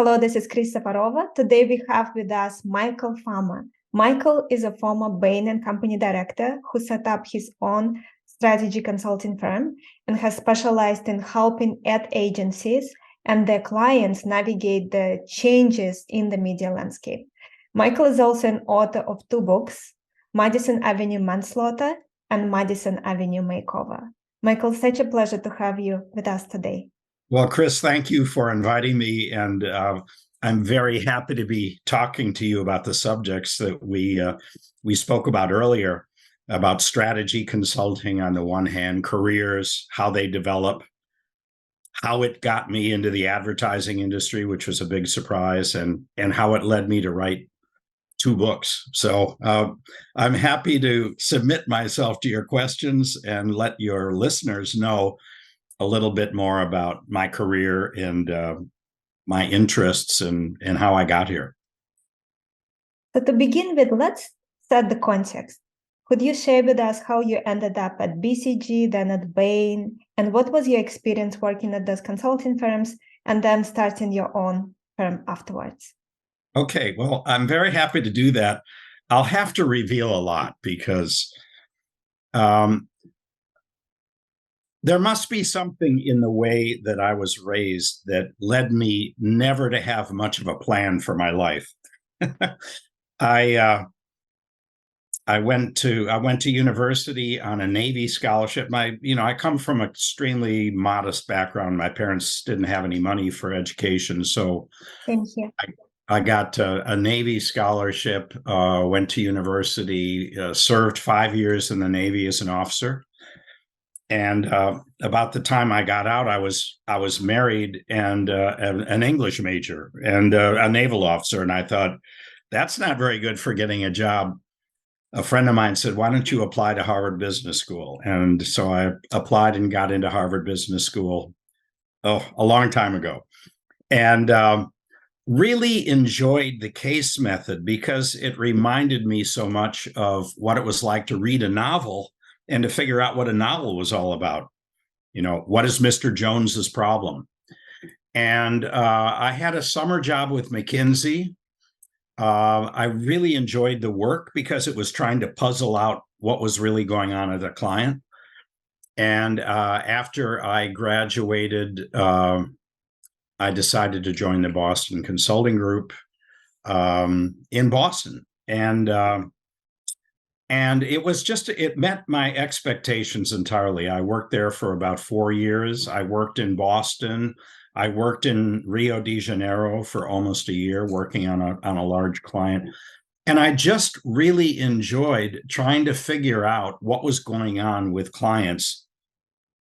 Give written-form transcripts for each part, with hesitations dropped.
Hello, this is Chris Safarova. Today we have with us Michael Farmer. Michael is a former Bain and Company director who set up his own strategy consulting firm and has specialized in helping ad agencies and their clients navigate the changes in the media landscape. Michael is also an author of 2 books, Madison Avenue Manslaughter and Madison Avenue Makeover. Michael, such a pleasure to have you with us today. Well, Chris, thank you for inviting me, and I'm very happy to be talking to you about the subjects that we spoke about earlier, about strategy consulting on the one hand, careers, how they develop, how it got me into the advertising industry, which was a big surprise, and how it led me to write 2 books. So I'm happy to submit myself to your questions and let your listeners know a little bit more about my career and my interests and how I got here. So to begin with, let's set the context. Could you share with us how you ended up at BCG, then at Bain, and what was your experience working at those consulting firms and then starting your own firm afterwards? Okay, well, I'm very happy to do that. I'll have to reveal a lot because there must be something in the way that I was raised that led me never to have much of a plan for my life. I went to university on a Navy scholarship. I come from an extremely modest background. My parents didn't have any money for education, so Same here. I got a Navy scholarship, went to university, served 5 years in the Navy as an officer. And about the time I got out, I was married and an English major and a naval officer. And I thought, that's not very good for getting a job. A friend of mine said, why don't you apply to Harvard Business School? And so I applied and got into Harvard Business School, a long time ago. And really enjoyed the case method because it reminded me so much of what it was like to read a novel and to figure out what a novel was all about. What is Mr. Jones's problem? And I had a summer job with McKinsey. I really enjoyed the work because it was trying to puzzle out what was really going on at a client. And after I graduated, I decided to join the Boston Consulting Group in Boston. And it met my expectations entirely. I worked there for about 4 years. I worked in Boston. I worked in Rio de Janeiro for almost a year, working on a large client. And I just really enjoyed trying to figure out what was going on with clients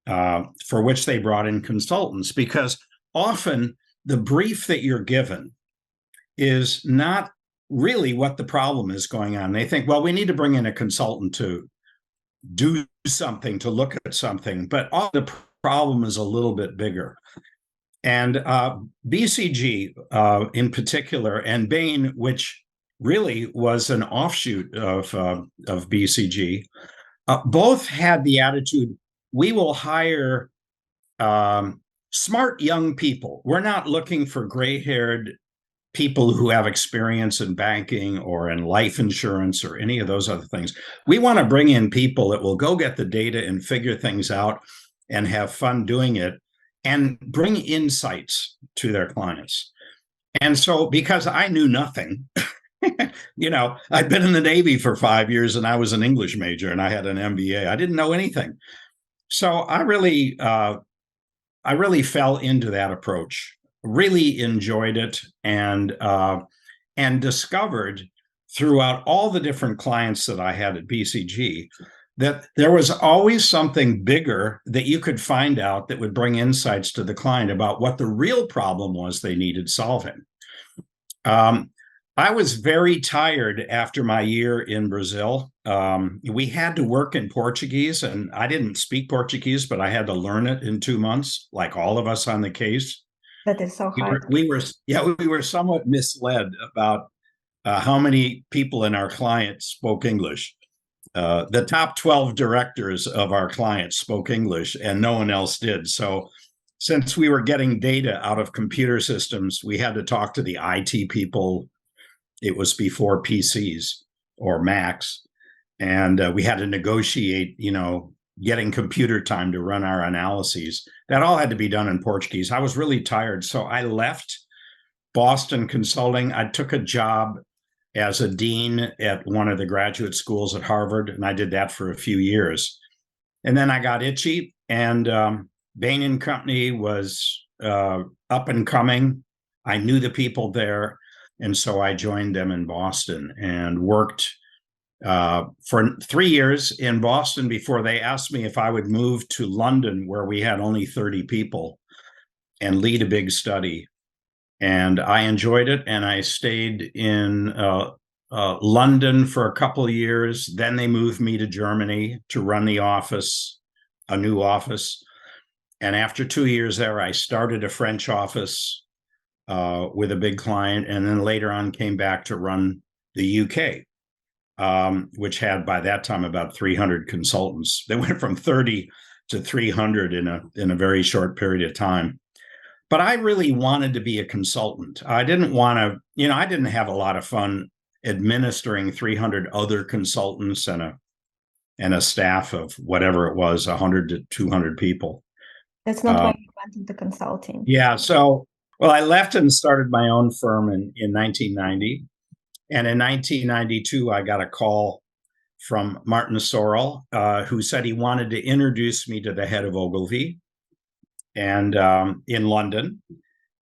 for which they brought in consultants, because often the brief that you're given is not really what the problem is going on. They think, well, we need to bring in a consultant to do something, to look at something, but all the problem is a little bit bigger. And BCG in particular, and Bain, which really was an offshoot of BCG, both had the attitude, we will hire smart young people. We're not looking for gray-haired people who have experience in banking or in life insurance or any of those other things. We want to bring in people that will go get the data and figure things out and have fun doing it and bring insights to their clients. And so because I knew nothing, I'd been in the Navy for 5 years and I was an English major and I had an MBA. I didn't know anything. So I really fell into that approach. Really enjoyed it and discovered throughout all the different clients that I had at BCG that there was always something bigger that you could find out that would bring insights to the client about what the real problem was they needed solving. I was very tired after my year in Brazil. We had to work in Portuguese, and I didn't speak Portuguese, but I had to learn it in 2 months, like all of us on the case. That is so hard. We were somewhat misled about how many people in our client spoke English. The top 12 directors of our clients spoke English, and no one else did. So since we were getting data out of computer systems, we had to talk to the IT people. It was before PCs or Macs. And we had to negotiate, getting computer time to run our analyses. That all had to be done in Portuguese. I was really tired. So I left Boston Consulting. I took a job as a dean at one of the graduate schools at Harvard, and I did that for a few years. And then I got itchy, and Bain and Company was up and coming. I knew the people there, and so I joined them in Boston and worked for 3 years in Boston before they asked me if I would move to London, where we had only 30 people, and lead a big study. And I enjoyed it, and I stayed in London for a couple of years. Then they moved me to Germany to run the office, a new office. And after 2 years there, I started a French office with a big client, and then later on came back to run the UK, which had by that time about 300 consultants. They went from 30 to 300 in a very short period of time. But I really wanted to be a consultant. I didn't want to, I didn't have a lot of fun administering 300 other consultants and a staff of whatever it was, 100 to 200 people. That's not why you went into consulting. Yeah. So, well, I left and started my own firm in 1990. And in 1992, I got a call from Martin Sorrell, who said he wanted to introduce me to the head of Ogilvy and in London.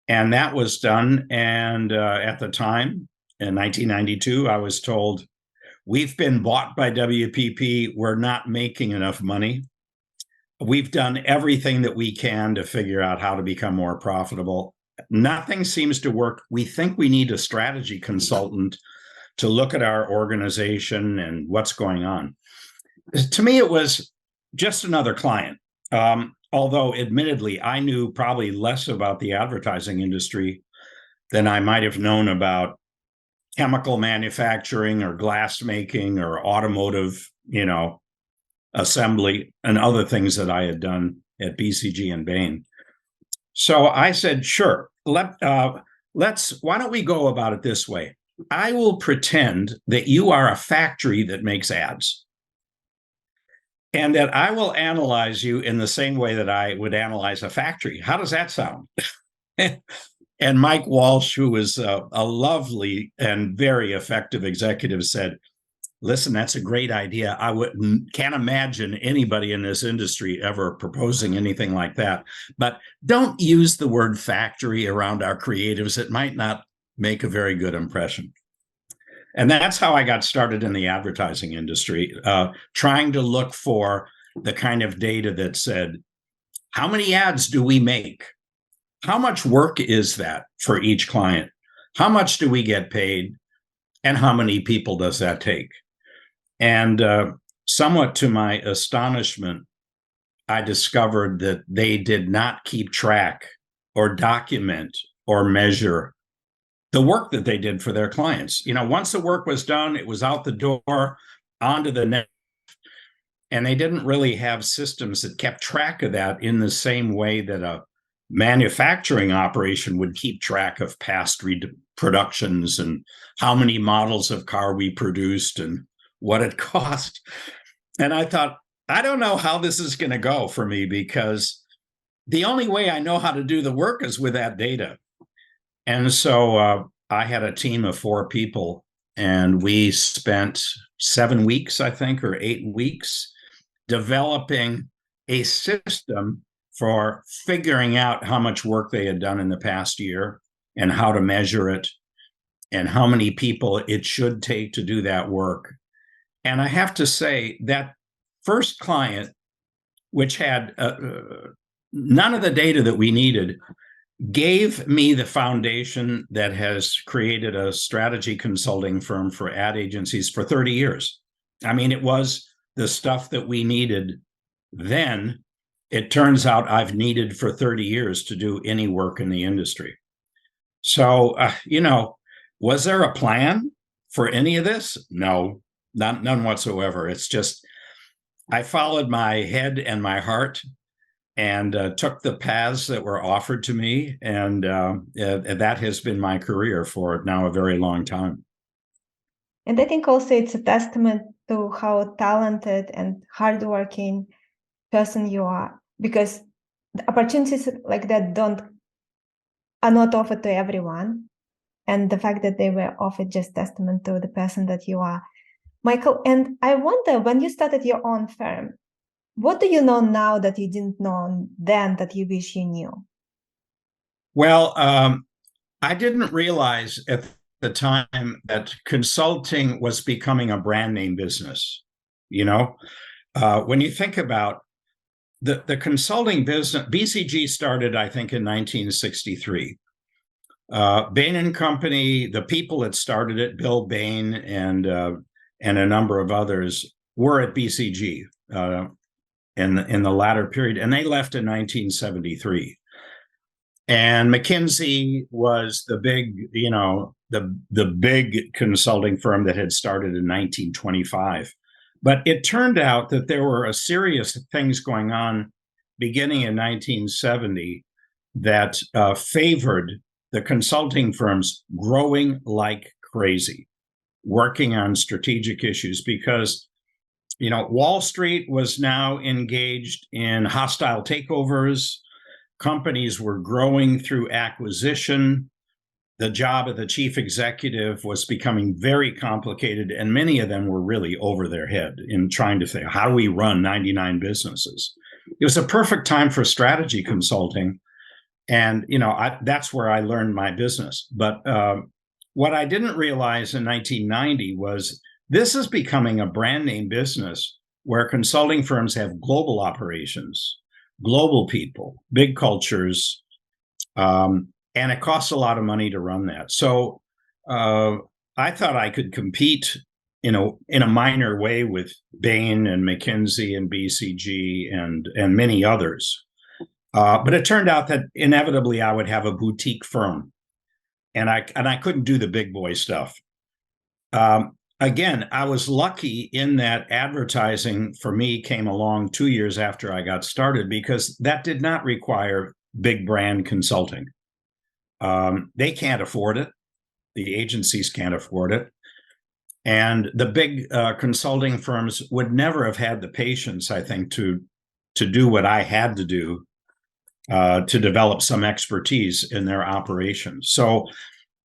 And that was done. And at the time, in 1992, I was told, we've been bought by WPP. We're not making enough money. We've done everything that we can to figure out how to become more profitable. Nothing seems to work. We think we need a strategy consultant to look at our organization and what's going on. To me, it was just another client. Although admittedly, I knew probably less about the advertising industry than I might have known about chemical manufacturing or glass making or automotive, assembly and other things that I had done at BCG and Bain. So I said, sure, why don't we go about it this way? I will pretend that you are a factory that makes ads, and that I will analyze you in the same way that I would analyze a factory. How does that sound? And Mike Walsh, who was a lovely and very effective executive, said, listen, that's a great idea. Can't imagine anybody in this industry ever proposing anything like that. But don't use the word factory around our creatives. It might not make a very good impression. And that's how I got started in the advertising industry, trying to look for the kind of data that said, how many ads do we make? How much work is that for each client? How much do we get paid? And how many people does that take? And somewhat to my astonishment, I discovered that they did not keep track or document or measure the work that they did for their clients. Once the work was done, it was out the door, onto the net. And they didn't really have systems that kept track of that in the same way that a manufacturing operation would keep track of past productions and how many models of car we produced and what it cost. And I thought, I don't know how this is going to go for me, because the only way I know how to do the work is with that data. And so I had a team of 4 people, and we spent 7 weeks, I think, or 8 weeks developing a system for figuring out how much work they had done in the past year and how to measure it and how many people it should take to do that work. And I have to say that first client, which had none of the data that we needed, gave me the foundation that has created a strategy consulting firm for ad agencies for 30 years. I mean, it was the stuff that we needed then. It turns out I've needed for 30 years to do any work in the industry. So, was there a plan for any of this? No, none whatsoever. It's just, I followed my head and my heart. and took the paths that were offered to me. And that has been my career for now a very long time. And I think also it's a testament to how talented and hardworking person you are, because the opportunities like that are not offered to everyone. And the fact that they were offered just testament to the person that you are. Michael, and I wonder, when you started your own firm, what do you know now that you didn't know then that you wish you knew? Well, I didn't realize at the time that consulting was becoming a brand name business. You know, when you think about the consulting business, BCG started, I think, in 1963. Bain and Company, the people that started it, Bill Bain and a number of others, were at BCG in the latter period, and they left in 1973. And McKinsey was the big, the big consulting firm that had started in 1925. But it turned out that there were a series of things going on beginning in 1970 that favored the consulting firms growing like crazy, working on strategic issues, because Wall Street was now engaged in hostile takeovers. Companies were growing through acquisition. The job of the chief executive was becoming very complicated, and many of them were really over their head in trying to think, how do we run 99 businesses? It was a perfect time for strategy consulting. And, that's where I learned my business. But what I didn't realize in 1990 was this is becoming a brand name business where consulting firms have global operations, global people, big cultures, and it costs a lot of money to run that. So I thought I could compete, in a minor way with Bain and McKinsey and BCG and many others. But it turned out that inevitably I would have a boutique firm, and I couldn't do the big boy stuff. Again, I was lucky in that advertising for me came along 2 years after I got started, because that did not require big brand consulting. They can't afford it. The agencies can't afford it. And the big consulting firms would never have had the patience, I think, to do what I had to do to develop some expertise in their operations. So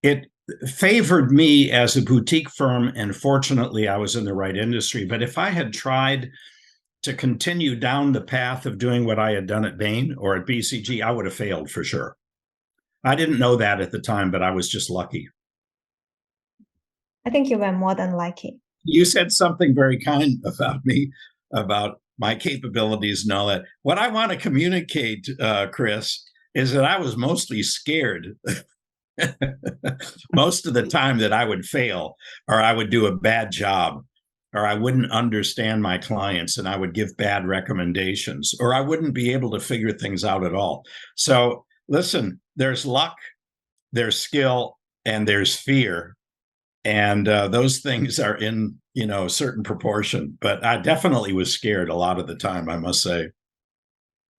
it favored me as a boutique firm, and fortunately I was in the right industry. But if I had tried to continue down the path of doing what I had done at Bain or at BCG, I would have failed for sure. I didn't know that at the time, but I was just lucky. I think you were more than lucky. You said something very kind about me, about my capabilities and all that. What I want to communicate, Chris, is that I was mostly scared most of the time that I would fail, or I would do a bad job, or I wouldn't understand my clients and I would give bad recommendations, or I wouldn't be able to figure things out at all. So listen, there's luck, there's skill, and there's fear. And those things are in, a certain proportion. But I definitely was scared a lot of the time, I must say.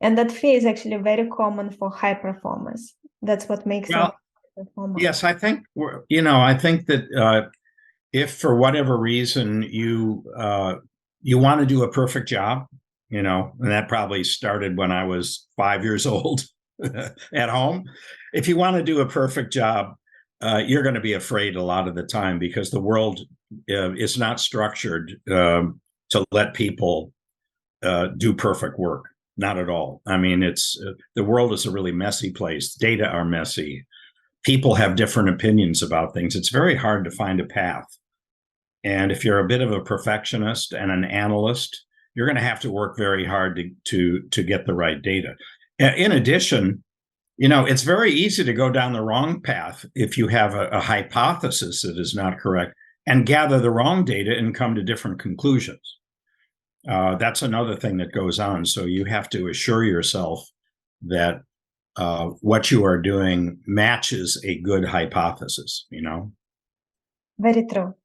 And that fear is actually very common for high performers. That's what makes them high performers. Yes, I think, I think that if for whatever reason you want to do a perfect job, and that probably started when I was 5 years old at home. If you want to do a perfect job, you're going to be afraid a lot of the time, because the world is not structured to let people do perfect work. Not at all. I mean, the world is a really messy place. Data are messy. People have different opinions about things. It's very hard to find a path. And if you're a bit of a perfectionist and an analyst, you're going to have to work very hard to get the right data. In addition, it's very easy to go down the wrong path if you have a hypothesis that is not correct and gather the wrong data and come to different conclusions. That's another thing that goes on. So you have to assure yourself that what you are doing matches a good hypothesis, Very true.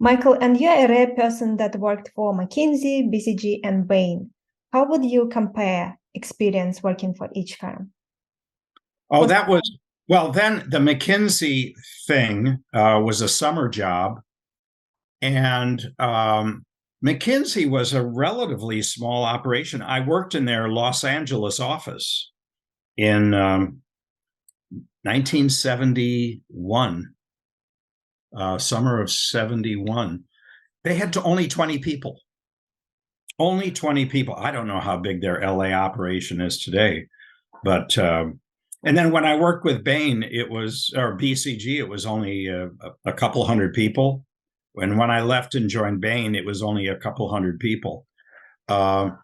Michael, and you're a rare person that worked for McKinsey, BCG, and Bain. How would you compare experience working for each firm? Oh, then the McKinsey thing was a summer job. And McKinsey was a relatively small operation. I worked in their Los Angeles office in 1971, summer of 71. They had only 20 people. Only 20 people. I don't know how big their LA operation is today, but and then when I worked with Bain, or BCG, it was only a couple hundred people. And when I left and joined Bain, it was only a couple hundred people. But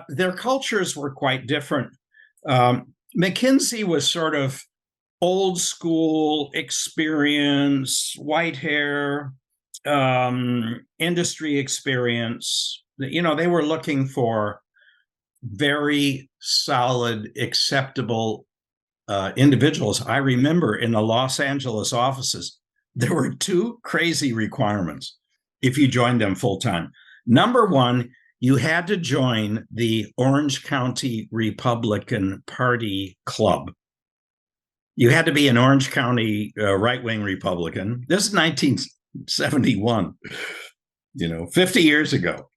their cultures were quite different. McKinsey was sort of old school experience, white hair, industry experience. They were looking for very solid, acceptable individuals. I remember in the Los Angeles offices, there were two crazy requirements if you joined them full time. Number one, you had to join the Orange County Republican Party Club. You had to be an Orange County right-wing Republican. This is 1971, 50 years ago,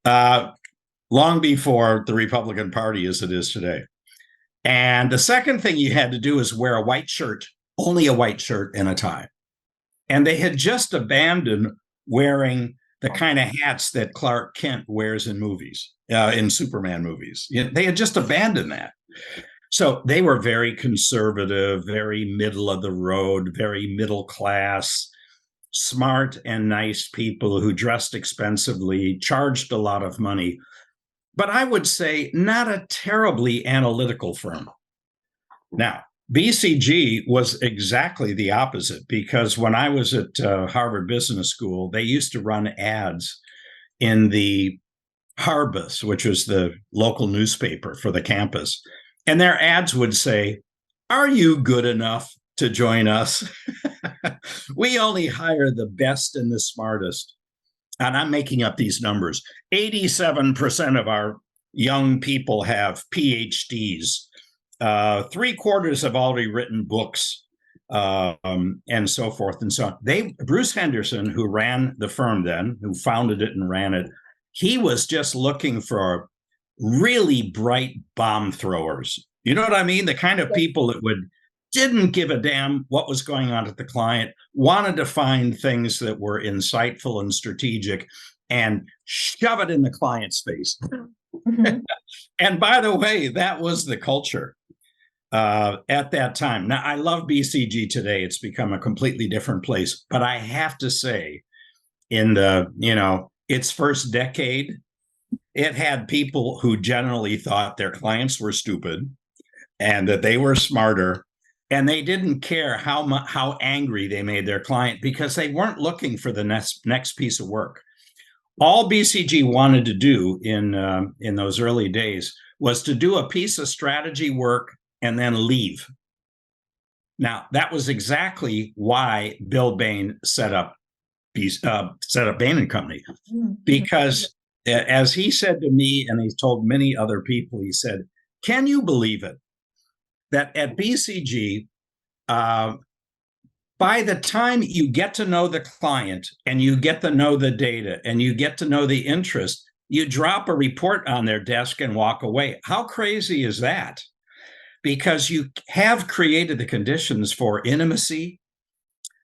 long before the Republican Party as it is today. And the second thing you had to do is wear a white shirt, only a white shirt and a tie. And they had just abandoned wearing the kind of hats that Clark Kent wears in movies, in Superman movies. They had just abandoned that. So they were very conservative, very middle of the road, very middle class, smart and nice people who dressed expensively, charged a lot of money. But I would say not a terribly analytical firm. Now, BCG was exactly the opposite, because when I was at Harvard Business School, they used to run ads in the Harbus, which was the local newspaper for the campus. And their ads would say, "Are you good enough to join us? We only hire the best and the smartest." And I'm making up these numbers. 87% of our young people have PhDs. 3/4 have already written books, and so forth and so on. Bruce Henderson, who ran the firm then, who founded it and ran it, he was just looking for really bright bomb throwers. You know what I mean? The kind of people that didn't give a damn what was going on at the client, wanted to find things that were insightful and strategic and shove it in the client's face. Mm-hmm. And by the way, that was the culture at that time. Now, I love BCG today. It's become a completely different place. But I have to say, in its first decade, it had people who generally thought their clients were stupid and that they were smarter. And they didn't care how angry they made their client, because they weren't looking for the next piece of work. All BCG wanted to do in those early days was to do a piece of strategy work and then leave. Now, that was exactly why Bill Bain set up Bain and Company, because as he said to me, and he's told many other people, he said, "Can you believe it that at BCG, by the time you get to know the client and you get to know the data and you get to know the interest, you drop a report on their desk and walk away. How crazy is that? Because you have created the conditions for intimacy,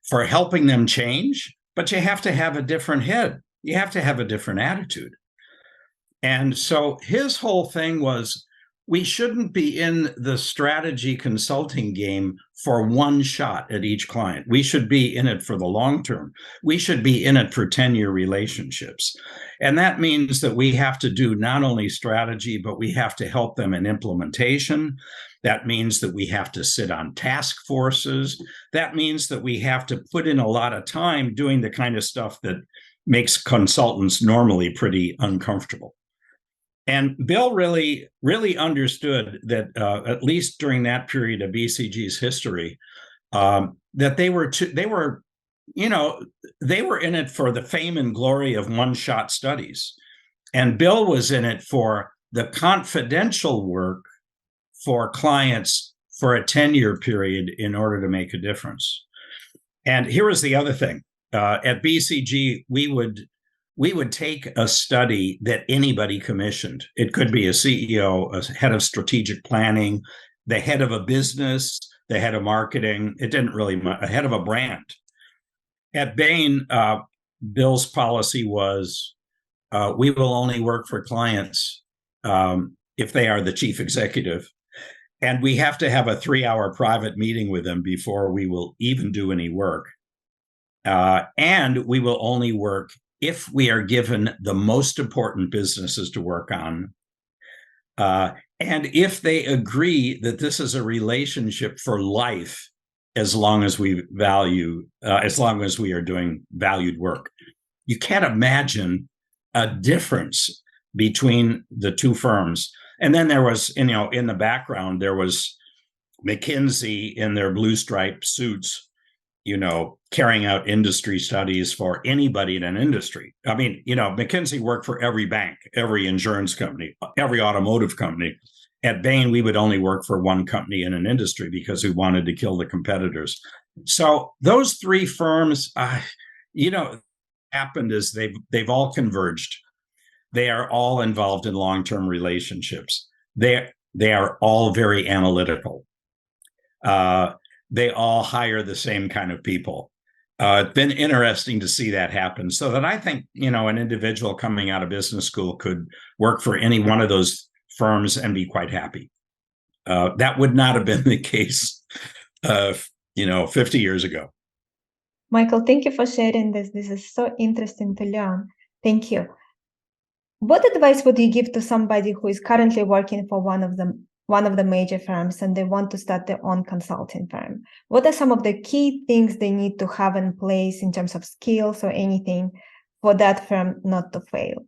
for helping them change, but you have to have a different head. You have to have a different attitude." And so his whole thing was, we shouldn't be in the strategy consulting game for one shot at each client. We should be in it for the long term. We should be in it for 10-year relationships. And that means that we have to do not only strategy, but we have to help them in implementation. That means that we have to sit on task forces. That means that we have to put in a lot of time doing the kind of stuff that makes consultants normally pretty uncomfortable. And Bill really, really understood that, at least during that period of BCG's history, that they were in it for the fame and glory of one-shot studies. And Bill was in it for the confidential work for clients for a 10-year period in order to make a difference. And here is the other thing. At BCG, we would take a study that anybody commissioned. It could be a CEO, a head of strategic planning, the head of a business, the head of marketing. It didn't really matter, a head of a brand. At Bain, Bill's policy was we will only work for clients if they are the chief executive. And we have to have a 3-hour private meeting with them before we will even do any work. And we will only work if we are given the most important businesses to work on. And if they agree that this is a relationship for life, as long as we are doing valued work. You can't imagine a difference between the two firms. And then there was, in the background, there was McKinsey in their blue striped suits, carrying out industry studies for anybody in an industry. I mean, McKinsey worked for every bank, every insurance company, every automotive company. At Bain, we would only work for one company in an industry because we wanted to kill the competitors. So those three firms, happened is they've all converged. They are all involved in long-term relationships. They are all very analytical. They all hire the same kind of people. It's been interesting to see that happen. So that I think, an individual coming out of business school could work for any one of those firms and be quite happy. That would not have been the case, 50 years ago. Michael, thank you for sharing this. This is so interesting to learn. Thank you. What advice would you give to somebody who is currently working for one of the major firms and they want to start their own consulting firm? What are some of the key things they need to have in place in terms of skills or anything for that firm not to fail?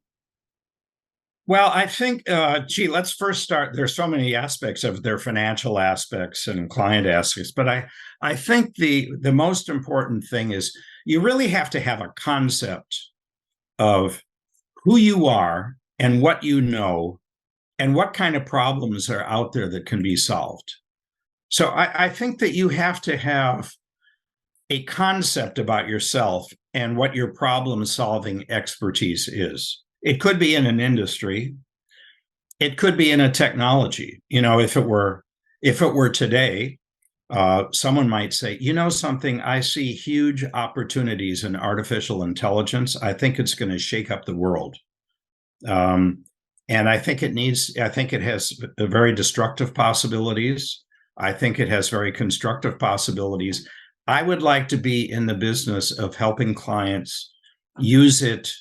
Well, I think, let's first start. There's so many aspects of their financial aspects and client aspects, but I think the most important thing is you really have to have a concept of who you are and what you know and what kind of problems are out there that can be solved. So I think that you have to have a concept about yourself and what your problem-solving expertise is. It could be in an industry. It could be in a technology. If it were today, someone might say, something, I see huge opportunities in artificial intelligence. I think it's going to shake up the world. And I think it has very destructive possibilities. I think it has very constructive possibilities. I would like to be in the business of helping clients use it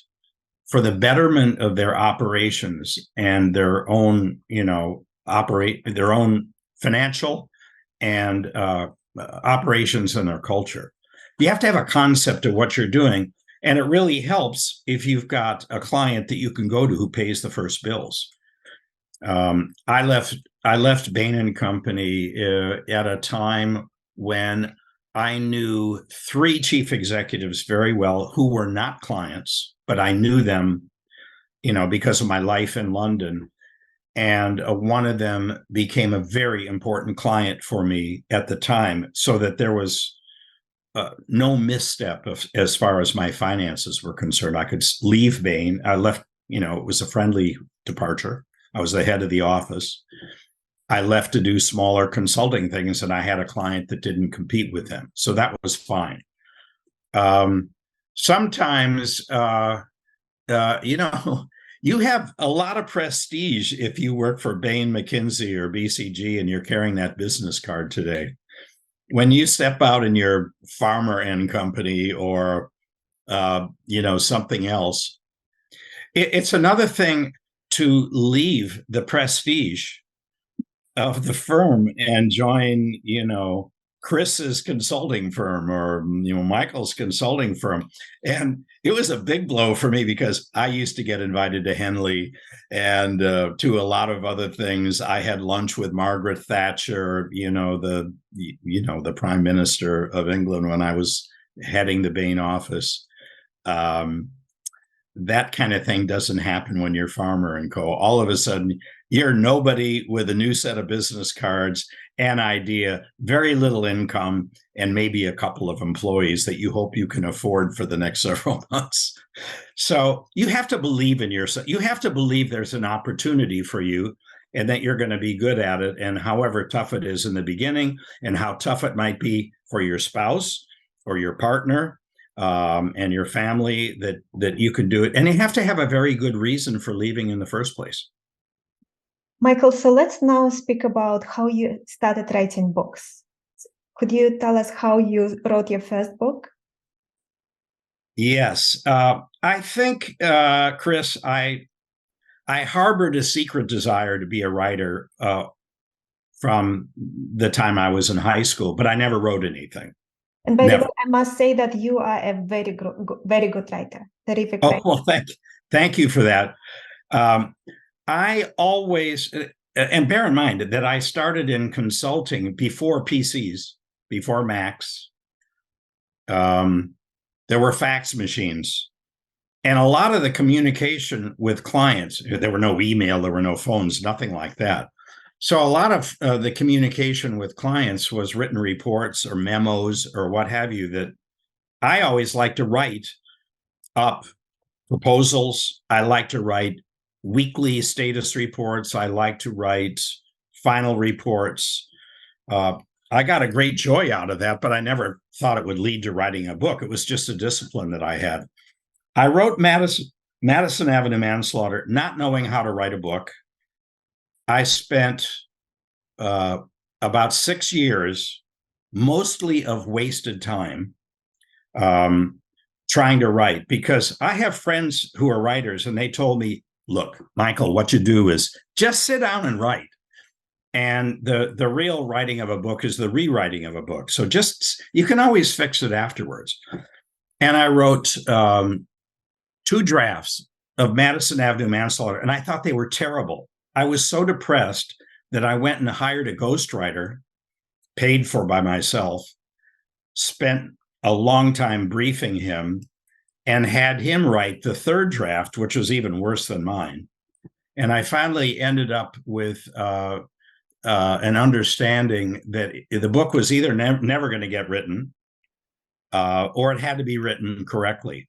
for the betterment of their operations and their own, their own financial and operations and their culture. You have to have a concept of what you're doing. And it really helps if you've got a client that you can go to who pays the first bills. I left Bain and Company at a time when I knew 3 chief executives very well who were not clients, but I knew them, because of my life in London. And one of them became a very important client for me at the time, so that there was no misstep as far as my finances were concerned. I could leave Bain. I left, it was a friendly departure. I was the head of the office. I left to do smaller consulting things, and I had a client that didn't compete with them. So that was fine. Sometimes, you have a lot of prestige if you work for Bain, McKinsey, or BCG, and you're carrying that business card today. When you step out in your Farmer and Company or, something else, it's another thing to leave the prestige of the firm and join, Chris's consulting firm or, Michael's consulting firm. And it was a big blow for me because I used to get invited to Henley and to a lot of other things. I had lunch with Margaret Thatcher, the Prime Minister of England, when I was heading the Bain office. that kind of thing doesn't happen when you're Farmer and Co. All of a sudden, you're nobody with a new set of business cards, an idea, very little income, and maybe a couple of employees that you hope you can afford for the next several months. So you have to believe in yourself. You have to believe there's an opportunity for you and that you're going to be good at it. And however tough it is in the beginning and how tough it might be for your spouse or your partner, and your family, that you can do it. And you have to have a very good reason for leaving in the first place. Michael, so let's now speak about how you started writing books. Could you tell us how you wrote your first book? Yes. I think, Chris, I harbored a secret desire to be a writer from the time I was in high school, but I never wrote anything. And by the Never. way, I must say that you are a very good writer, terrific Oh, writer. well, thank you for that. I always, and bear in mind that I started in consulting before PCs, before Macs. There were fax machines. And a lot of the communication with clients, there were no email, there were no phones, nothing like that. So a lot of the communication with clients was written reports or memos or what have you, that I always like to write up proposals. I like to write weekly status reports. I like to write final reports. I got a great joy out of that, but I never thought it would lead to writing a book. It was just a discipline that I had. I wrote Madison Avenue Manslaughter, not knowing how to write a book. I spent about 6 years, mostly of wasted time, trying to write, because I have friends who are writers and they told me, look, Michael, what you do is just sit down and write. And the real writing of a book is the rewriting of a book. So just, you can always fix it afterwards. And I wrote 2 drafts of Madison Avenue Manslaughter, and I thought they were terrible. I was so depressed that I went and hired a ghostwriter, paid for by myself, spent a long time briefing him, and had him write the 3rd draft, which was even worse than mine. And I finally ended up with an understanding that the book was either never going to get written, or it had to be written correctly.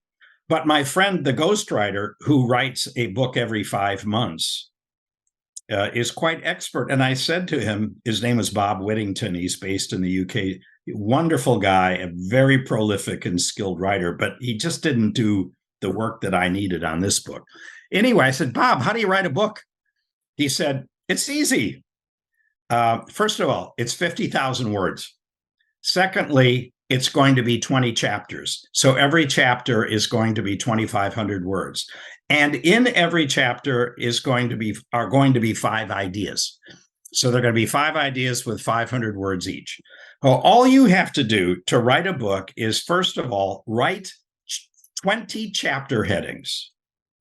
But my friend, the ghostwriter, who writes a book every 5 months, is quite expert. And I said to him, his name is Bob Whittington. He's based in the UK. Wonderful guy, a very prolific and skilled writer, but he just didn't do the work that I needed on this book. Anyway, I said, Bob, how do you write a book? He said, it's easy. First of all, it's 50,000 words. Secondly, it's going to be 20 chapters. So every chapter is going to be 2,500 words. And in every chapter are going to be 5 ideas. So they're going to be 5 ideas with 500 words each. Well, all you have to do to write a book is, first of all, write 20 chapter headings.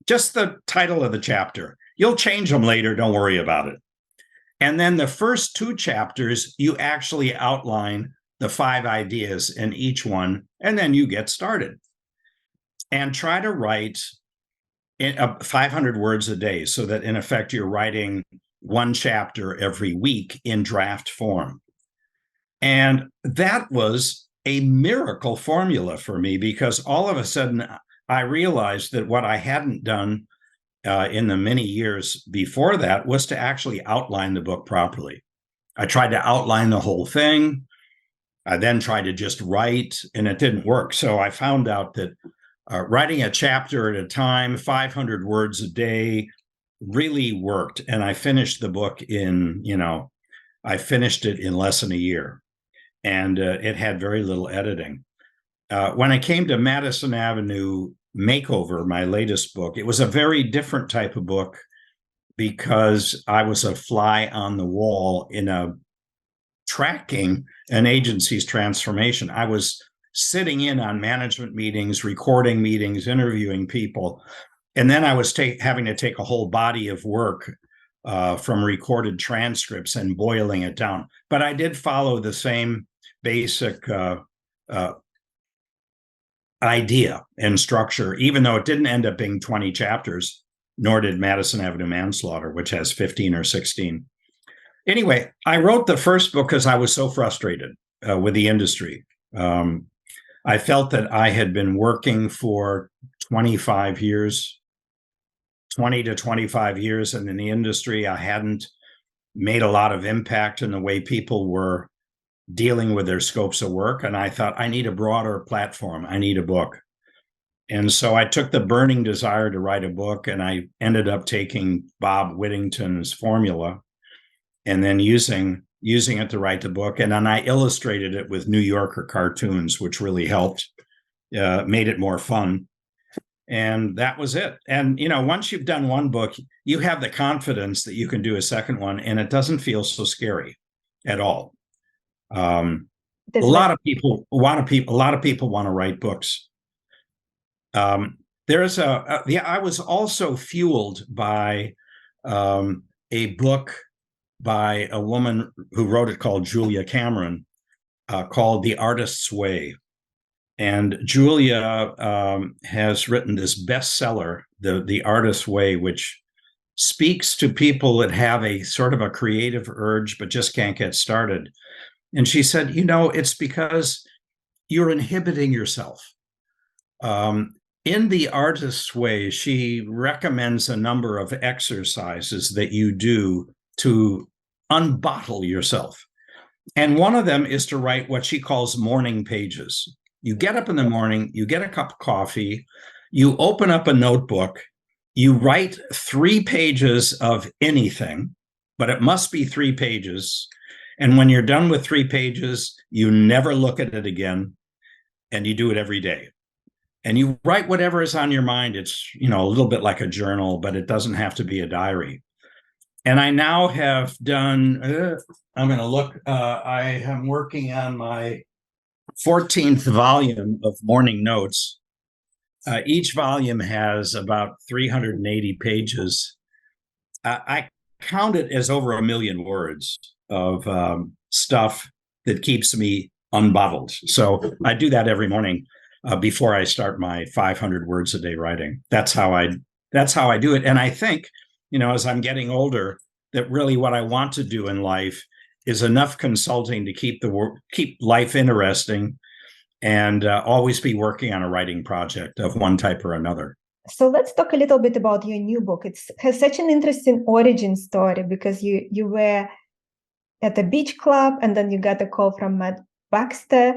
Just the title of the chapter. You'll change them later. Don't worry about it. And then the first 2 chapters, you actually outline the 5 ideas in each one, and then you get started. And try to write 500 words a day, so that in effect you're writing 1 chapter every week in draft form. And that was a miracle formula for me, because all of a sudden I realized that what I hadn't done in the many years before that was to actually outline the book properly. I tried to outline the whole thing. I then tried to just write, and it didn't work. So I found out that writing a chapter at a time, 500 words a day, really worked. And I finished the book I finished it in less than a year. And it had very little editing. When I came to Madison Avenue Makeover, my latest book, it was a very different type of book, because I was a fly on the wall in tracking an agency's transformation. I was sitting in on management meetings, recording meetings, interviewing people. And then I was having to take a whole body of work from recorded transcripts and boiling it down. But I did follow the same basic idea and structure, even though it didn't end up being 20 chapters, nor did Madison Avenue Manslaughter, which has 15 or 16. Anyway, I wrote the first book because I was so frustrated with the industry. I felt that I had been working for 25 years, 20 to 25 years in the industry. I hadn't made a lot of impact in the way people were dealing with their scopes of work. And I thought, I need a broader platform. I need a book. And so I took the burning desire to write a book, and I ended up taking Bob Whittington's formula and then using it to write the book. And then I illustrated it with New Yorker cartoons, which really helped, made it more fun. And that was it. And, once you've done one book, you have the confidence that you can do a second one, and it doesn't feel so scary at all. A lot of people want to write books. I was also fueled by a book by a woman who wrote it called Julia Cameron, called The Artist's Way. And Julia has written this bestseller, The Artist's Way, which speaks to people that have a sort of a creative urge, but just can't get started. And she said, it's because you're inhibiting yourself. In The Artist's Way, she recommends a number of exercises that you do to unbottle yourself. And one of them is to write what she calls morning pages. You get up in the morning, you get a cup of coffee, you open up a notebook, you write 3 pages of anything, but it must be 3 pages. And when you're done with 3 pages, you never look at it again, and you do it every day. And you write whatever is on your mind. It's, a little bit like a journal, but it doesn't have to be a diary. And I now have done, I'm going to look, I am working on my 14th volume of morning notes. Each volume has about 380 pages. I count it as over 1 million words of stuff that keeps me unbottled. So I do that every morning before I start my 500 words a day writing. That's how I do it. And I think, as I'm getting older, that really what I want to do in life is enough consulting to keep life interesting, and always be working on a writing project of one type or another. So let's talk a little bit about your new book. It has such an interesting origin story, because you were at a beach club, and then you got a call from Matt Baxter,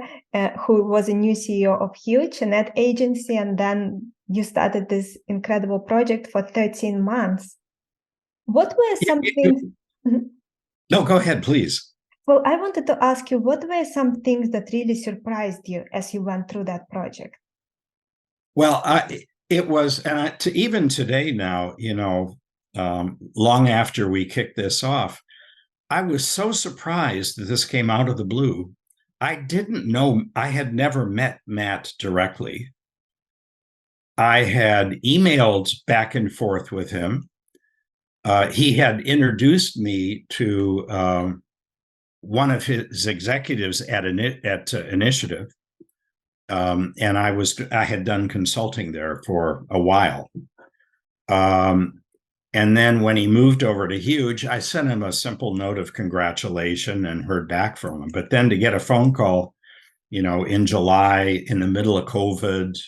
who was a new CEO of Huge, an ad agency, and then you started this incredible project for 13 months. What were some things? No, go ahead, please. Well, I wanted to ask you, what were some things that really surprised you as you went through that project? Well, it was, and even today now, long after we kicked this off, I was so surprised that this came out of the blue. I didn't know, I had never met Matt directly. I had emailed back and forth with him. He had introduced me to one of his executives at Initiative, and I had done consulting there for a while. And then when he moved over to Huge, I sent him a simple note of congratulation and heard back from him. But then to get a phone call, in July, in the middle of COVID,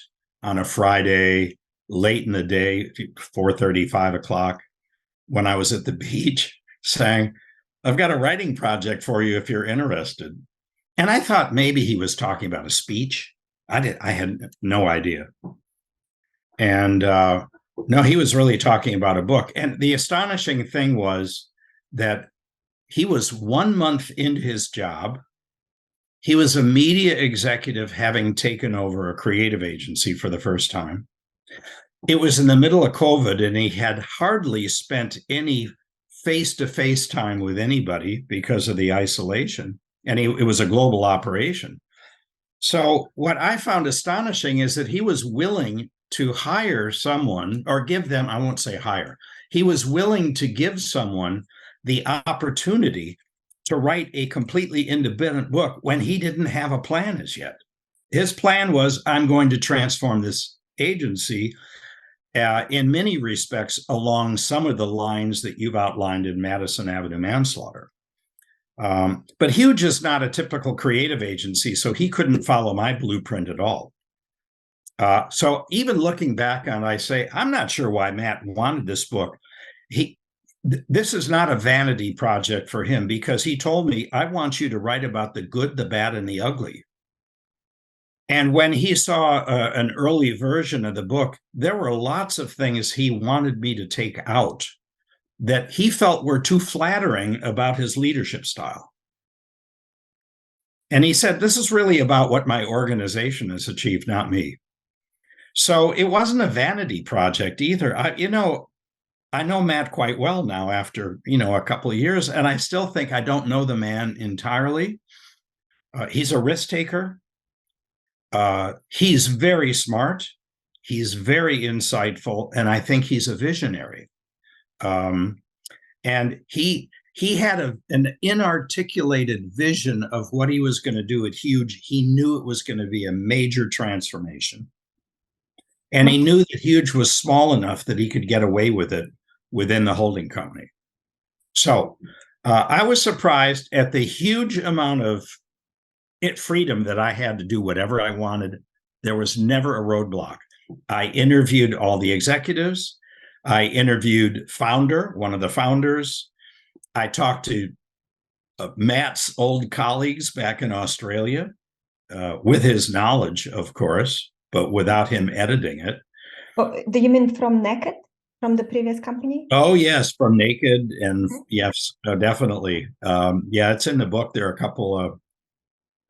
on a Friday, late in the day, 4:30, 5 o'clock, when I was at the beach, saying, I've got a writing project for you if you're interested. And I thought maybe he was talking about a speech. I had no idea. And no, he was really talking about a book. And the astonishing thing was that he was 1 month into his job. He was a media executive, having taken over a creative agency for the first time. It was in the middle of COVID, and he had hardly spent any face-to-face time with anybody because of the isolation. And it was a global operation. So what I found astonishing is that he was willing to hire someone, or give them, I won't say hire, he was willing to give someone the opportunity to write a completely independent book when he didn't have a plan as yet. his plan was, I'm going to transform this agency in many respects along some of the lines that you've outlined in Madison Avenue Manslaughter. But Huge is not a typical creative agency, so he couldn't follow my blueprint at all. So even looking back on it, I say, I'm not sure why Matt wanted this book. This is not a vanity project for him, because he told me, I want you to write about the good, the bad, and the ugly. And when he saw an early version of the book, there were lots of things he wanted me to take out that he felt were too flattering about his leadership style. And he said, this is really about what my organization has achieved, not me. So it wasn't a vanity project either. I know Matt quite well now after, a couple of years, and I still think I don't know the man entirely. He's a risk taker. He's very smart. He's very insightful, and I think he's a visionary. And he had an inarticulated vision of what he was going to do at Huge. He knew it was going to be a major transformation. And he knew that Huge was small enough that he could get away with it within the holding company. So I was surprised at the huge amount of freedom that I had to do whatever I wanted. There was never a roadblock. I interviewed all the executives. I interviewed one of the founders. I talked to Matt's old colleagues back in Australia with his knowledge, of course, but without him editing it. Oh, do you mean from Naked, from the previous company? Oh, yes, from Naked. And yes, definitely. It's in the book. There are a couple of,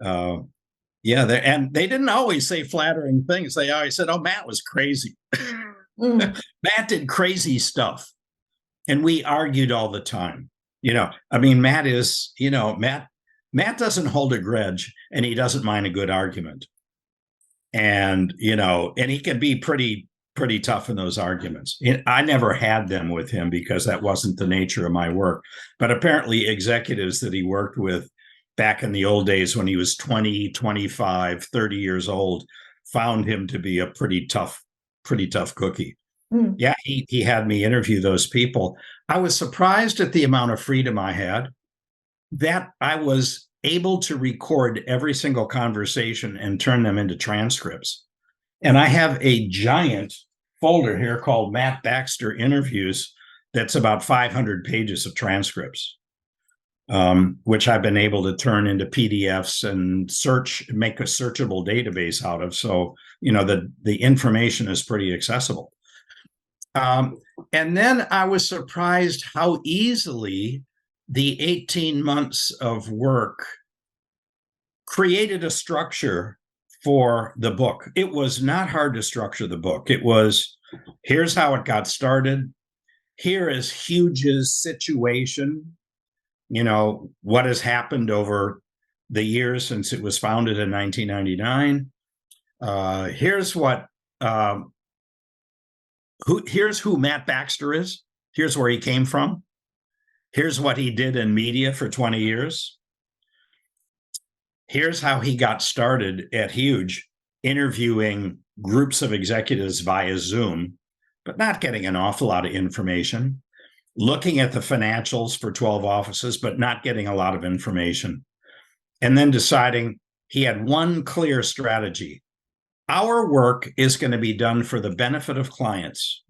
and they didn't always say flattering things. They always said, oh, Matt was crazy. Matt did crazy stuff. And we argued all the time. Matt is, Matt doesn't hold a grudge, and he doesn't mind a good argument. And, and he can be pretty tough in those arguments. I never had them with him because that wasn't the nature of my work. But apparently executives that he worked with back in the old days when he was 20, 25, 30 years old, found him to be a pretty tough cookie. Yeah, he had me interview those people. I was surprised at the amount of freedom I had, that I was able to record every single conversation and turn them into transcripts. And I have a giant folder here called Matt Baxter Interviews that's about 500 pages of transcripts, which I've been able to turn into PDFs and make a searchable database out of. So, the information is pretty accessible. And then I was surprised how easily the 18 months of work created a structure for the book. It was not hard to structure the book. It was, here's how it got started. Here is Huge's situation. What has happened over the years since it was founded in 1999. Here's who Matt Baxter is. Here's where he came from. Here's what he did in media for 20 years. Here's how he got started at Huge, interviewing groups of executives via Zoom, but not getting an awful lot of information. Looking at the financials for 12 offices, but not getting a lot of information. And then deciding he had one clear strategy. Our work is going to be done for the benefit of clients,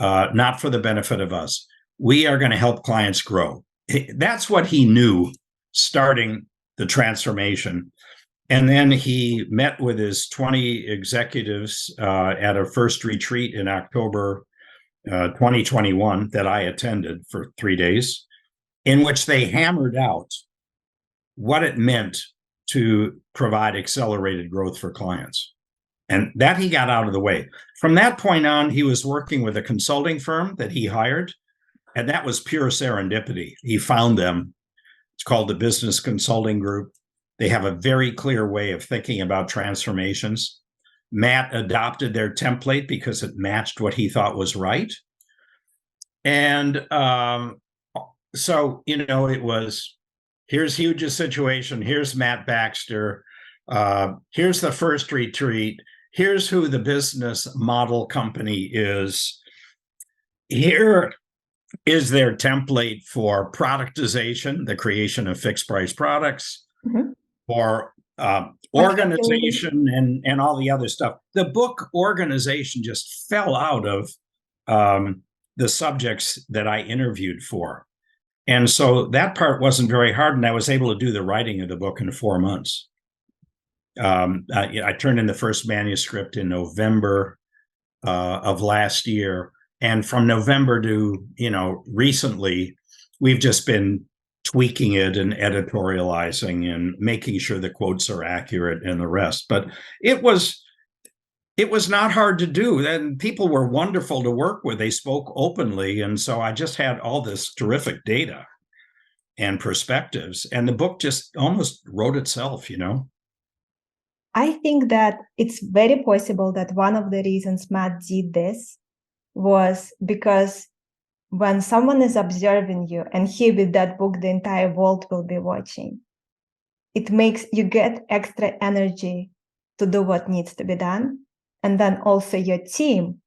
not for the benefit of us. We are going to help clients grow. That's what he knew starting the transformation. And then he met with his 20 executives at a first retreat in October 2021 that I attended for 3 days, in which they hammered out what it meant to provide accelerated growth for clients. And that he got out of the way. From that point on, he was working with a consulting firm that he hired, and that was pure serendipity. He found them. It's called the Business Consulting Group. They have a very clear way of thinking about transformations. Matt adopted their template because it matched what he thought was right. And so, it was, here's Huge's situation. Here's Matt Baxter. Here's the first retreat. Here's who the business model company is. Here is their template for productization, the creation of fixed price products, for organization and all the other stuff. The book organization just fell out of the subjects that I interviewed for. And so that part wasn't very hard. And I was able to do the writing of the book in 4 months. I turned in the first manuscript in November of last year. And from November to, recently, we've just been tweaking it and editorializing and making sure the quotes are accurate and the rest. But it was not hard to do. And people were wonderful to work with. They spoke openly. And so I just had all this terrific data and perspectives. And the book just almost wrote itself, I think that it's very possible that one of the reasons Matt did this was because when someone is observing you, and here with that book, the entire world will be watching, it makes you get extra energy to do what needs to be done. And then also your team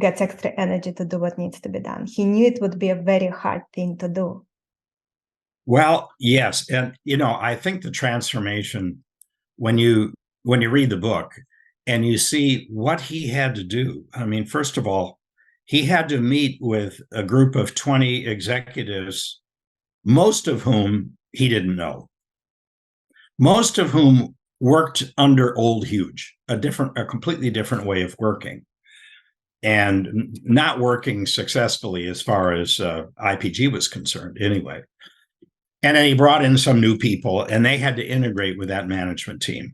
gets extra energy to do what needs to be done. He knew it would be a very hard thing to do. Well, yes. And, I think the transformation, when you read the book and you see what he had to do, I mean, first of all, he had to meet with a group of 20 executives, most of whom he didn't know, most of whom worked under Old Huge, a completely different way of working, and not working successfully as far as IPG was concerned anyway. And then he brought in some new people, and they had to integrate with that management team.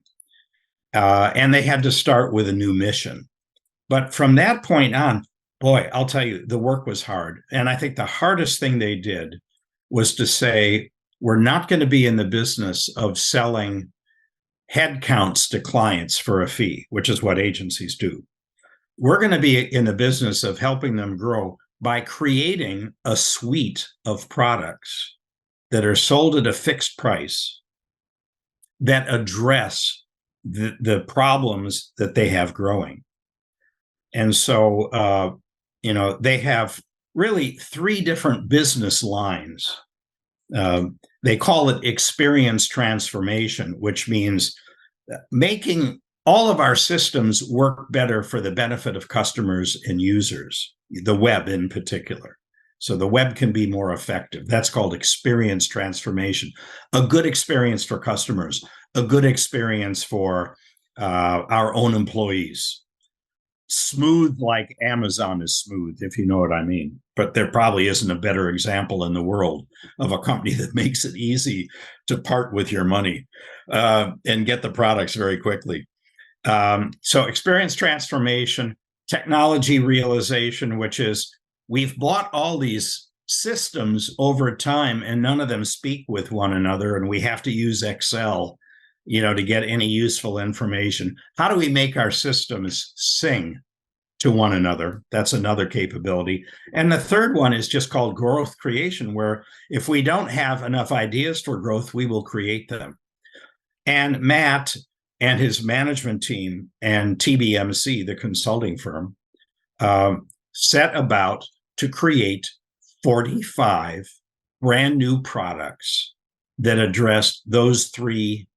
And they had to start with a new mission. But from that point on, boy, I'll tell you, the work was hard. And I think the hardest thing they did was to say, we're not going to be in the business of selling headcounts to clients for a fee, which is what agencies do. We're going to be in the business of helping them grow by creating a suite of products that are sold at a fixed price that address the problems that they have growing. And so, they have really 3 different business lines. They call it experience transformation, which means making all of our systems work better for the benefit of customers and users, the web in particular. So the web can be more effective. That's called experience transformation. A good experience for customers, a good experience for our own employees. Smooth like Amazon is smooth, if you know what I mean. But there probably isn't a better example in the world of a company that makes it easy to part with your money and get the products very quickly. So experience transformation, technology realization, which is we've bought all these systems over time and none of them speak with one another, and we have to use Excel, to get any useful information. How do we make our systems sing to one another? That's another capability. And the third one is just called growth creation, where if we don't have enough ideas for growth, we will create them. And Matt and his management team and TBMC, the consulting firm, set about to create 45 brand new products that addressed those 3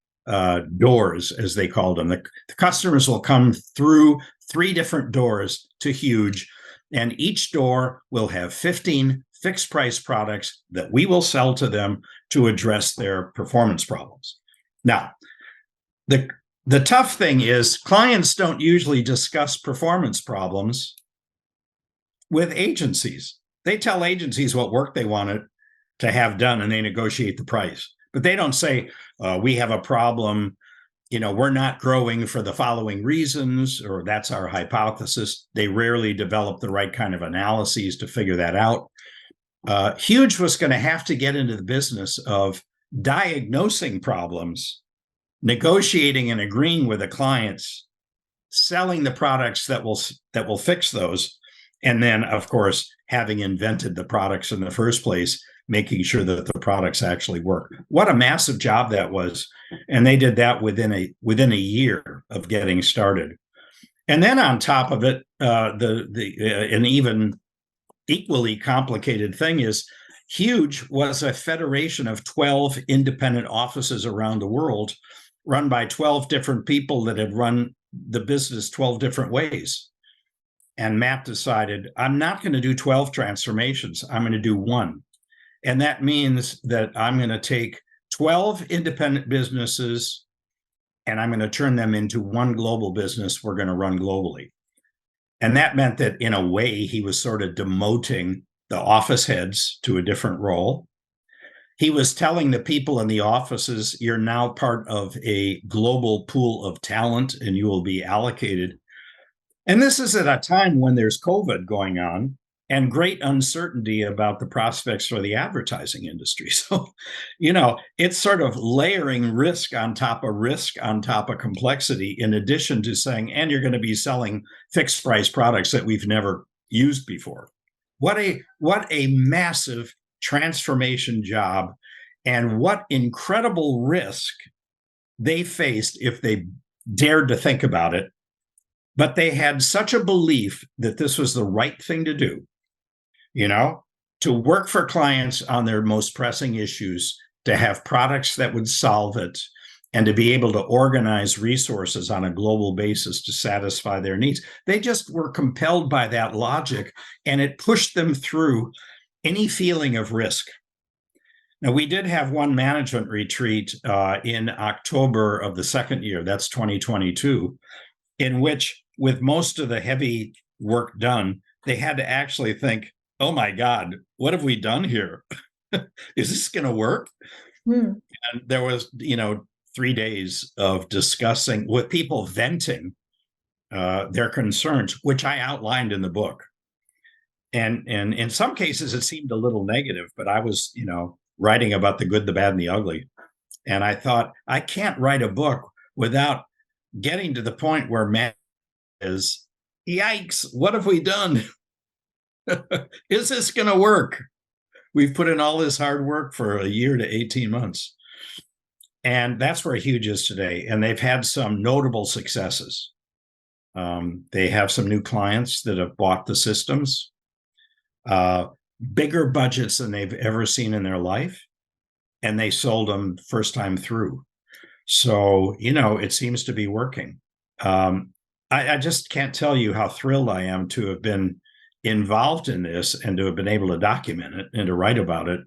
doors, as they called them. The customers will come through 3 different doors to Huge, and each door will have 15 fixed price products that we will sell to them to address their performance problems. Now, the tough thing is clients don't usually discuss performance problems with agencies. They tell agencies what work they wanted to have done, and they negotiate the price. But they don't say, we have a problem, we're not growing for the following reasons, or that's our hypothesis. They rarely develop the right kind of analyses to figure that out. Huge was going to have to get into the business of diagnosing problems, negotiating and agreeing with the clients, selling the products that will fix those, and then, of course, having invented the products in the first place, making sure that the products actually work. What a massive job that was. And they did that within a year of getting started. And then on top of it, an even equally complicated thing is Huge was a federation of 12 independent offices around the world, run by 12 different people that had run the business 12 different ways. And Matt decided, I'm not going to do 12 transformations. I'm going to do one. And that means that I'm going to take 12 independent businesses and I'm going to turn them into one global business we're going to run globally. And that meant that in a way, he was sort of demoting the office heads to a different role. He was telling the people in the offices, you're now part of a global pool of talent and you will be allocated. And this is at a time when there's COVID going on and great uncertainty about the prospects for the advertising industry. So, it's sort of layering risk on top of complexity, in addition to saying, and you're going to be selling fixed price products that we've never used before. What a massive transformation job, and what incredible risk they faced if they dared to think about it. But they had such a belief that this was the right thing to do, to work for clients on their most pressing issues, to have products that would solve it, and to be able to organize resources on a global basis to satisfy their needs. They just were compelled by that logic, and it pushed them through any feeling of risk. Now, we did have one management retreat in October of the second year, that's 2022, in which, with most of the heavy work done, they had to actually think, oh my God, what have we done here? Is this going to work? And there was, 3 days of discussing with people, venting their concerns, which I outlined in the book. And in some cases, it seemed a little negative, but I was, writing about the good, the bad, and the ugly. And I thought, I can't write a book without getting to the point where Matt is, yikes, what have we done? Is this going to work? We've put in all this hard work for a year to 18 months. And that's where Huge is today. And they've had some notable successes. They have some new clients that have bought the systems, bigger budgets than they've ever seen in their life. And they sold them first time through. So, it seems to be working. I just can't tell you how thrilled I am to have been involved in this and to have been able to document it and to write about it,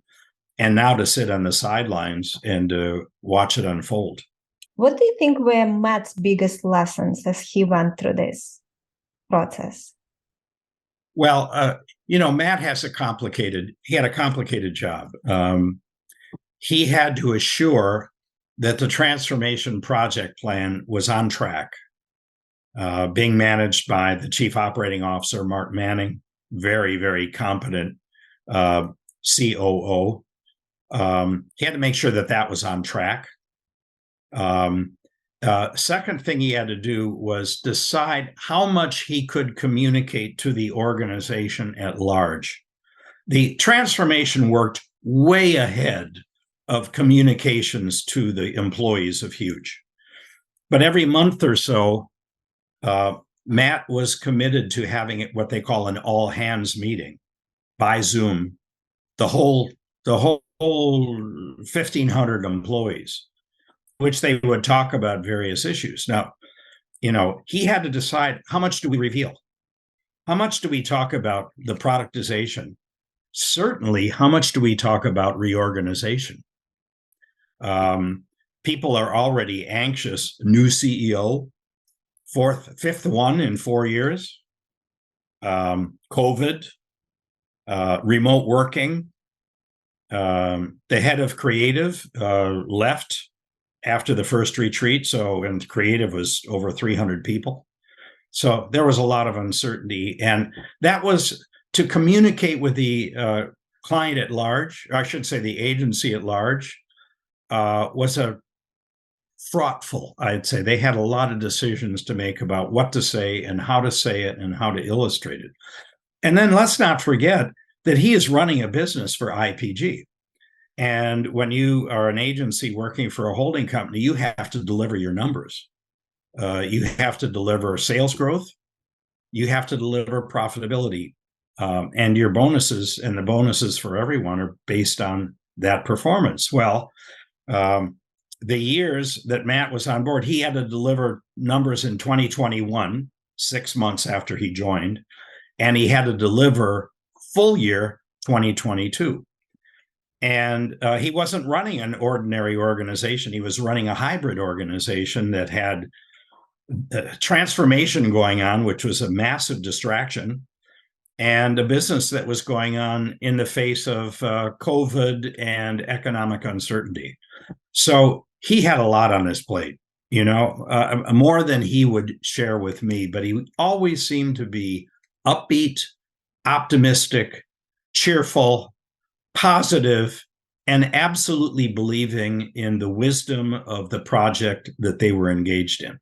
and now to sit on the sidelines and to watch it unfold. What do you think were Matt's biggest lessons as he went through this process? Well, Matt has a complicated job. He had to assure that the transformation project plan was on track, being managed by the chief operating officer, Mark Manning, very, very competent COO. He had to make sure that was on track. Second thing he had to do was decide how much he could communicate to the organization at large. The transformation worked way ahead of communications to the employees of Huge. But every month or so, Matt was committed to having what they call an all hands meeting by Zoom, the whole 1,500 employees, which they would talk about various issues. Now, he had to decide, how much do we reveal? How much do we talk about the productization? Certainly, how much do we talk about reorganization? People are already anxious. New CEO, fifth one in 4 years. COVID, remote working. The head of creative left after the first retreat. And creative was over 300 people. So there was a lot of uncertainty. And that was to communicate with the client at large, I should say the agency at large, was a fraughtful, I'd say. They had a lot of decisions to make about what to say and how to say it and how to illustrate it. And then let's not forget that he is running a business for IPG. And when you are an agency working for a holding company, you have to deliver your numbers. You have to deliver sales growth. You have to deliver profitability. And your bonuses, and the bonuses for everyone, are based on that performance. Well, the years that Matt was on board, he had to deliver numbers in 2021, 6 months after he joined, and he had to deliver full year 2022. And he wasn't running an ordinary organization. He was running a hybrid organization that had transformation going on, which was a massive distraction, and a business that was going on in the face of COVID and economic uncertainty. So he had a lot on his plate, more than he would share with me, but he always seemed to be upbeat, optimistic, cheerful, positive, and absolutely believing in the wisdom of the project that they were engaged in.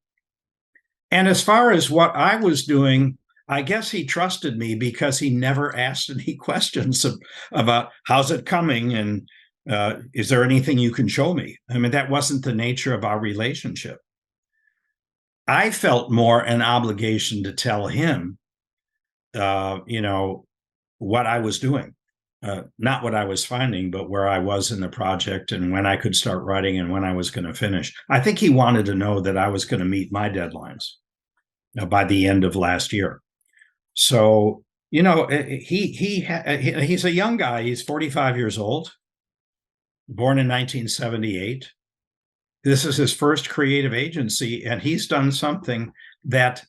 And as far as what I was doing, I guess he trusted me because he never asked any questions about how's it coming and is there anything you can show me? I mean, that wasn't the nature of our relationship. I felt more an obligation to tell him, what I was doing, not what I was finding, but where I was in the project and when I could start writing and when I was going to finish. I think he wanted to know that I was going to meet my deadlines by the end of last year. So, he's a young guy. He's 45 years old, born in 1978. This is his first creative agency, and he's done something that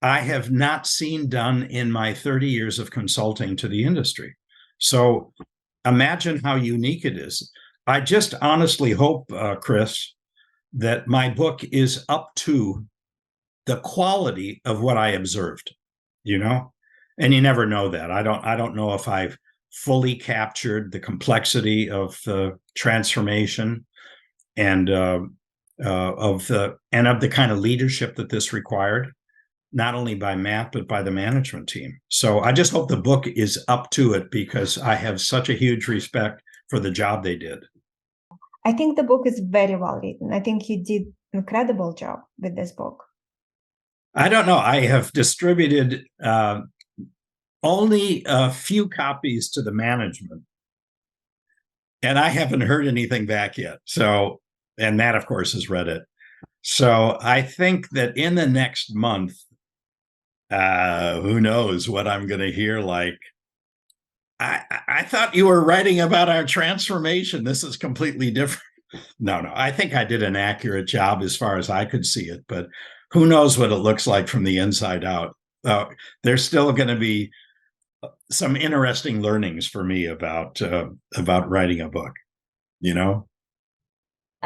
I have not seen done in my 30 years of consulting to the industry. So imagine how unique it is. I just honestly hope, Chris, that my book is up to the quality of what I observed, and you never know that. I don't know if I've fully captured the complexity of the transformation and of the kind of leadership that this required, not only by Matt, but by the management team. So I just hope the book is up to it, because I have such a huge respect for the job they did. I think the book is very well written. I think you did an incredible job with this book. I don't know. I have distributed only a few copies to the management, and I haven't heard anything back yet. So, and Matt, of course, has read it. So I think that in the next month, who knows what I'm going to hear. Like, I thought you were writing about our transformation. This is completely different. No, I think I did an accurate job as far as I could see it, but who knows what it looks like from the inside out. There's still going to be some interesting learnings for me about writing a book,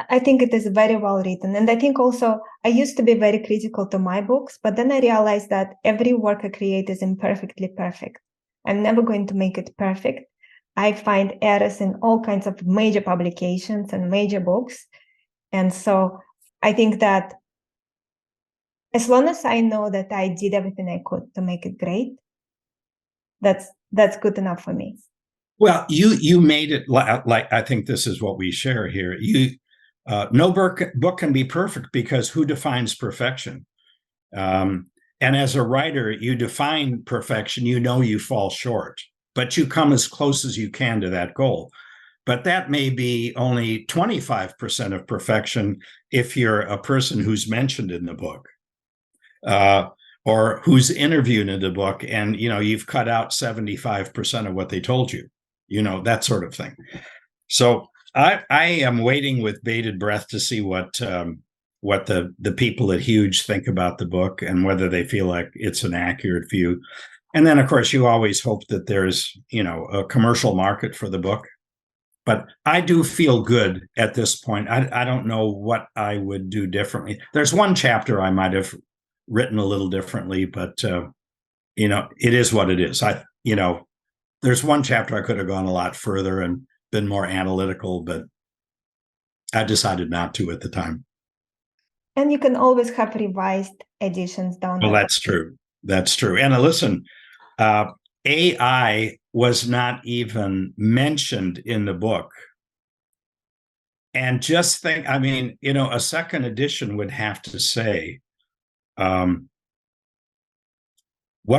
I think it is very well written. And I think also I used to be very critical to my books, but then I realized that every work I create is imperfectly perfect. I'm never going to make it perfect. I find errors in all kinds of major publications and major books. And so I think that as long as I know that I did everything I could to make it great, that's good enough for me. Well, you made it like I think this is what we share here. No book can be perfect, because who defines perfection? And as a writer, you define perfection. You fall short, but you come as close as you can to that goal. But that may be only 25% of perfection if you're a person who's mentioned in the book, or who's interviewed in the book, and you've cut out 75% of what they told you, that sort of thing. So I am waiting with bated breath to see what the people at Huge think about the book and whether they feel like it's an accurate view. And then, of course, you always hope that there's a commercial market for the book. But I do feel good at this point. I don't know what I would do differently. There's one chapter I might have written a little differently, but it is what it is. There's one chapter I could have gone a lot further and been more analytical, but I decided not to at the time. And you can always have revised editions down. Well, that's true. That's true. And listen, AI was not even mentioned in the book And just think, I mean, a second edition would have to say, what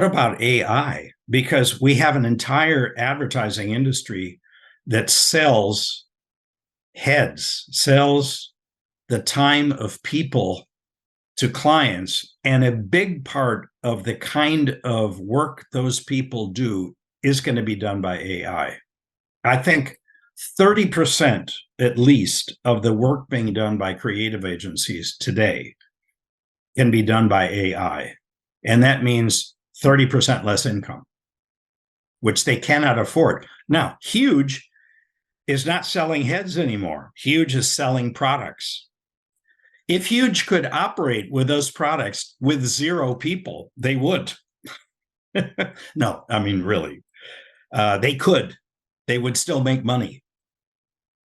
about AI? Because we have an entire advertising industry that sells heads, sells the time of people to clients. And a big part of the kind of work those people do is going to be done by AI. I think 30% at least of the work being done by creative agencies today can be done by AI. And that means 30% less income, which they cannot afford. Now, Huge is not selling heads anymore. Huge is selling products. If Huge could operate with those products with 0 people, they would. No, I mean, really, they could. They would still make money.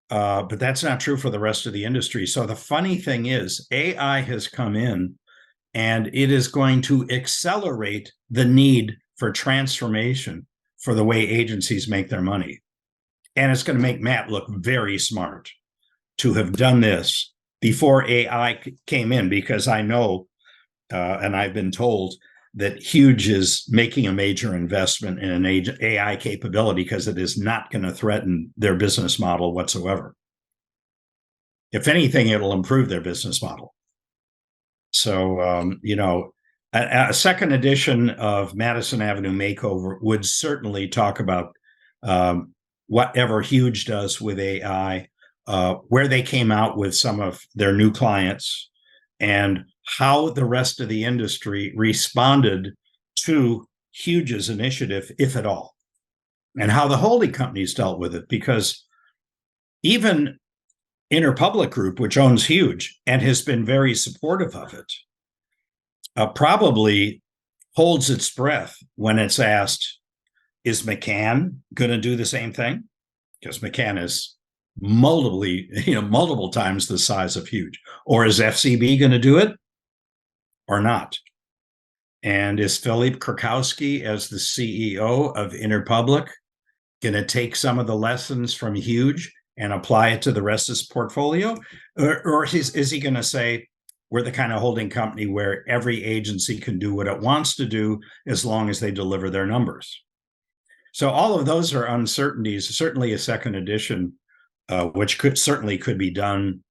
But that's not true for the rest of the industry. So the funny thing is, AI has come in and it is going to accelerate the need for transformation for the way agencies make their money. And it's going to make Matt look very smart to have done this before AI came in, because I know, and I've been told, that Huge is making a major investment in an AI capability because it is not going to threaten their business model whatsoever. If anything, it'll improve their business model. So, a second edition of Madison Avenue Makeover would certainly talk about whatever Huge does with AI, where they came out with some of their new clients, and how the rest of the industry responded to Huge's initiative, if at all, and how the holding companies dealt with it. Because even Interpublic Group, which owns Huge and has been very supportive of it, probably holds its breath when it's asked, is McCann going to do the same thing? Because McCann is multiple times the size of Huge. Or is FCB going to do it or not? And is Philippe Krakowski, as the CEO of Interpublic, going to take some of the lessons from Huge and apply it to the rest of his portfolio? Or is he going to say, we're the kind of holding company where every agency can do what it wants to do as long as they deliver their numbers? So all of those are uncertainties. Certainly a second edition, which could be done,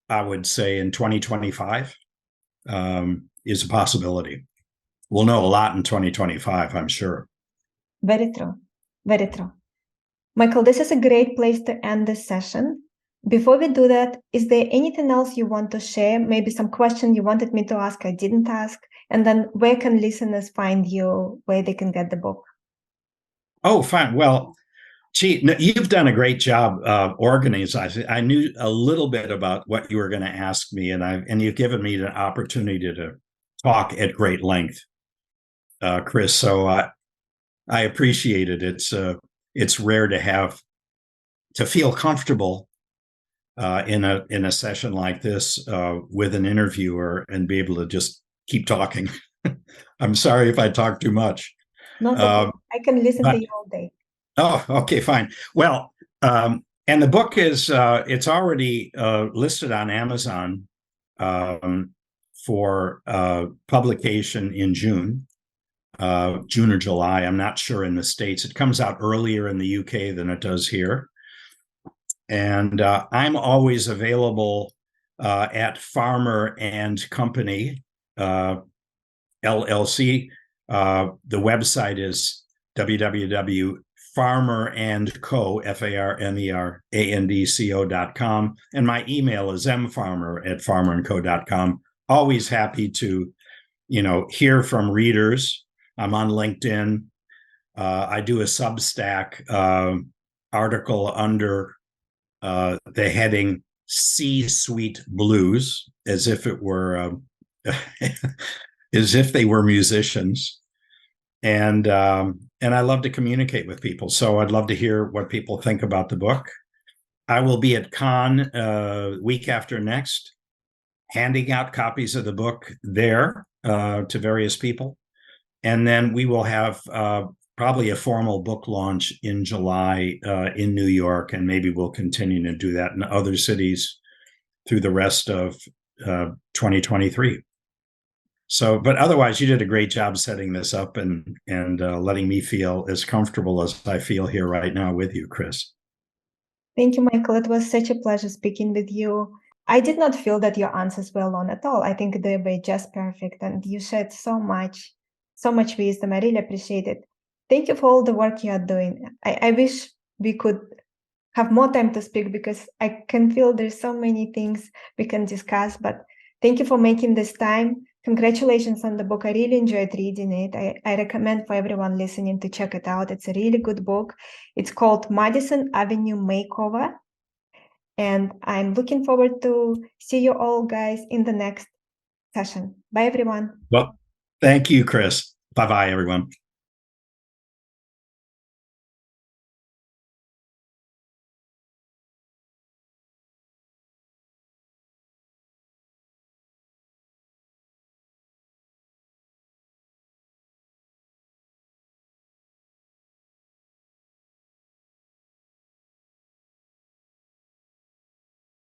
I would say, in 2025, is a possibility. We'll know a lot in 2025, I'm sure. Very true. Very true. Michael, this is a great place to end this session. Before we do that, is there anything else you want to share? Maybe some question you wanted me to ask, I didn't ask? And then where can listeners find you, where they can get the book? Oh, fine. Well, gee, you've done a great job organizing. I knew a little bit about what you were going to ask me, and you've given me the opportunity to talk at great length, Chris. So I appreciate it. It's rare to feel comfortable in a session like this with an interviewer and be able to just keep talking. I'm sorry if I talk too much. No, I can listen to you all day. Oh, okay, fine. Well, and the book is it's already listed on Amazon for publication in June or July. I'm not sure in the States. It comes out earlier in the UK than it does here. And I'm always available at Farmer and Company, LLC. The website is www.farmerandco, FARMERANDCO.com. And my email is mfarmer@farmerandco.com. Always happy to, hear from readers. I'm on LinkedIn. I do a Substack article under the heading C-Suite Blues, as if it were as if they were musicians. And I love to communicate with people. So I'd love to hear what people think about the book. I will be at Cannes week after next, handing out copies of the book there to various people. And then we will have probably a formal book launch in July in New York, and maybe we'll continue to do that in other cities through the rest of 2023. So, but otherwise, you did a great job setting this up and letting me feel as comfortable as I feel here right now with you, Chris. Thank you, Michael. It was such a pleasure speaking with you. I did not feel that your answers were long at all. I think they were just perfect, and you shared so much wisdom. I really appreciate it. Thank you for all the work you are doing. I wish we could have more time to speak because I can feel there's so many things we can discuss, but thank you for making this time. Congratulations on the book. I really enjoyed reading it. I recommend for everyone listening to check it out. It's a really good book. It's called Madison Avenue Makeover. And I'm looking forward to see you all guys in the next session. Bye, everyone. Well, thank you, Chris. Bye-bye, everyone.